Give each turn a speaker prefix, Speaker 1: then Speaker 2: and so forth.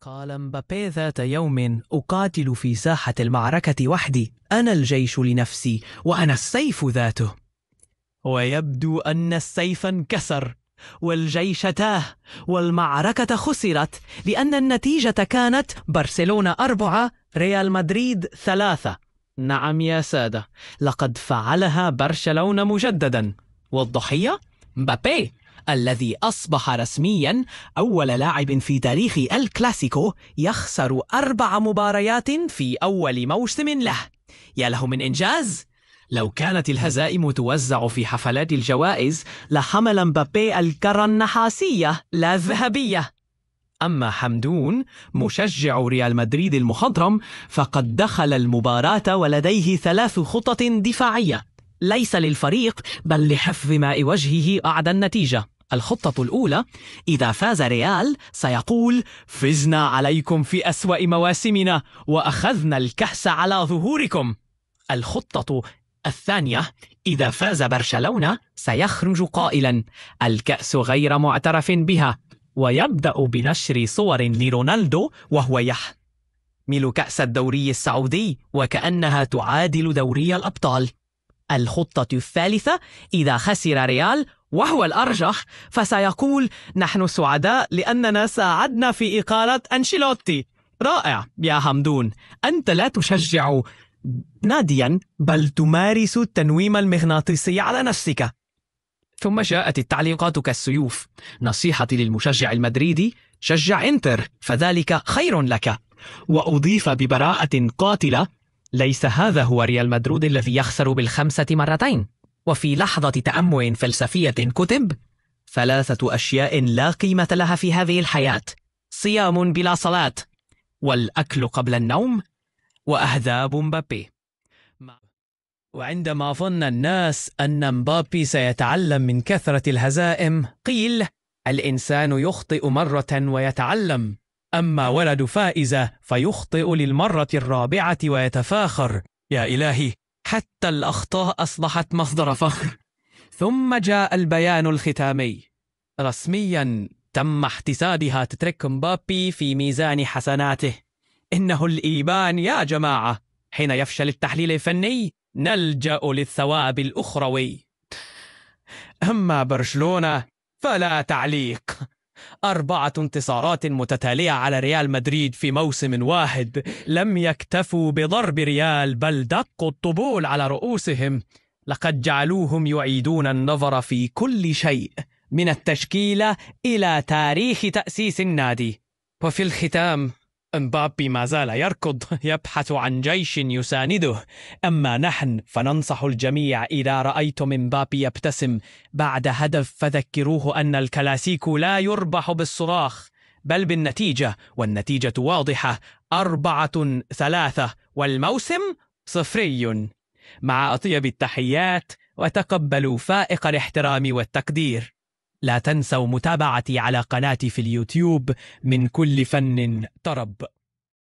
Speaker 1: قال مبابي ذات يوم: أقاتل في ساحة المعركة وحدي، أنا الجيش لنفسي وأنا السيف ذاته. ويبدو أن السيف انكسر والجيش تاه والمعركة خسرت، لأن النتيجة كانت برشلونة 4 ريال مدريد 3. نعم يا سادة، لقد فعلها برشلونة مجددا، والضحية مبابي الذي أصبح رسميا أول لاعب في تاريخ الكلاسيكو يخسر 4 مباريات في أول موسم له. يا له من إنجاز! لو كانت الهزائم توزع في حفلات الجوائز لحمل مبابي الكرة النحاسية لا الذهبية. أما حمدون مشجع ريال مدريد المخضرم فقد دخل المباراة ولديه 3 خطط دفاعية ليس للفريق بل لحفظ ماء وجهه بعد النتيجة. الخطة الأولى: إذا فاز ريال سيقول: فزنا عليكم في أسوأ مواسمنا وأخذنا الكأس على ظهوركم. الخطة الثانية: إذا فاز برشلونة سيخرج قائلا: الكأس غير معترف بها، ويبدأ بنشر صور لرونالدو وهو يحمل كأس الدوري السعودي وكأنها تعادل دوري الأبطال. الخطة الثالثة: إذا خسر ريال وهو الأرجح فسيقول: نحن سعداء لأننا ساعدنا في إقالة أنشيلوتي. رائع يا حمدون، أنت لا تشجع ناديا بل تمارس التنويم المغناطيسي على نفسك. ثم جاءت التعليقات كالسيوف: نصيحتي للمشجع المدريدي: شجع إنتر فذلك خير لك. وأضيف ببراءة قاتلة: ليس هذا هو ريال مدريد الذي يخسر ب5 مرتين. وفي لحظة تأمل فلسفية كتب: 3 أشياء لا قيمة لها في هذه الحياة: صيام بلا صلاة، والأكل قبل النوم، وأهداب مبابي. وعندما ظن الناس أن مبابي سيتعلم من كثرة الهزائم قيل: الإنسان يخطئ مرة ويتعلم، أما ولد فائزة فيخطئ للمرة 4 ويتفاخر. يا إلهي، حتى الأخطاء أصبحت مصدر فخر. ثم جاء البيان الختامي: رسميا تم احتساب هاتريك مبابي في ميزان حسناته. إنه الإيمان يا جماعة، حين يفشل التحليل الفني نلجأ للثواب الأخروي. أما برشلونة فلا تعليق، 4 انتصارات متتالية على ريال مدريد في موسم واحد. لم يكتفوا بضرب ريال بل دقوا الطبول على رؤوسهم. لقد جعلوهم يعيدون النظر في كل شيء من التشكيلة إلى تاريخ تأسيس النادي. وفي الختام مبابي ما زال يركض يبحث عن جيش يسانده. أما نحن فننصح الجميع: إذا رأيتم مبابي يبتسم بعد هدف فذكروه أن الكلاسيكو لا يربح بالصراخ بل بالنتيجة، والنتيجة واضحة: 4-3 والموسم 0. مع أطيب التحيات، وتقبلوا فائق الاحترام والتقدير. لا تنسوا متابعتي على قناتي في اليوتيوب من كل فن طرب.